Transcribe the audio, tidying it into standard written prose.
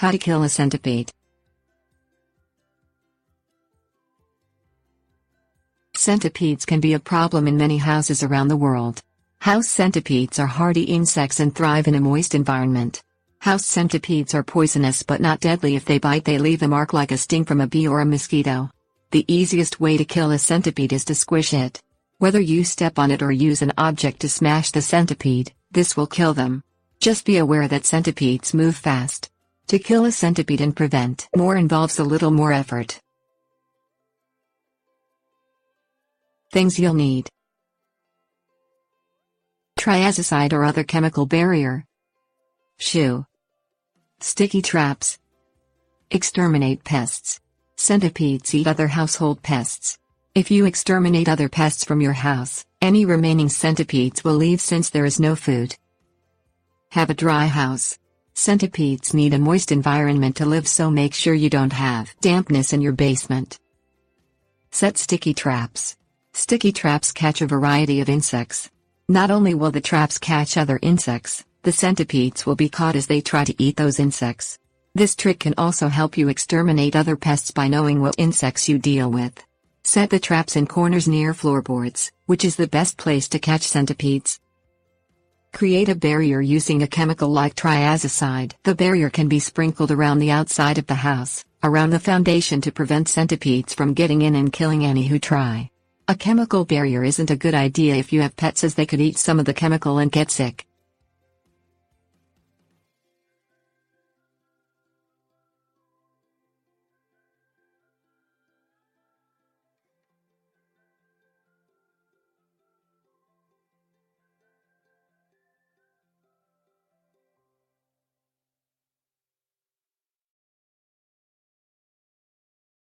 How to kill a centipede. Centipedes can be a problem in many houses around the world. House centipedes are hardy insects and thrive in a moist environment. House centipedes are poisonous but not deadly. If they bite, they leave a mark like a sting from a bee or a mosquito. The easiest way to kill a centipede is to squish it. Whether you step on it or use an object to smash the centipede, this will kill them. Just be aware that centipedes move fast. To kill a centipede and prevent more involves a little more effort. Things you'll need: triazicide or other chemical barrier, shoe, sticky traps. Exterminate pests. Centipedes eat other household pests. If you exterminate other pests from your house, any remaining centipedes will leave since there is no food. Have a dry house. Centipedes need a moist environment to live, so make sure you don't have dampness in your basement. Set sticky traps. Sticky traps catch a variety of insects. Not only will the traps catch other insects, the centipedes will be caught as they try to eat those insects. This trick can also help you exterminate other pests by knowing what insects you deal with. Set the traps in corners near floorboards, which is the best place to catch centipedes. Create a barrier using a chemical like triazicide. The barrier can be sprinkled around the outside of the house, around the foundation, to prevent centipedes from getting in and killing any who try. A chemical barrier isn't a good idea if you have pets, as they could eat some of the chemical and get sick.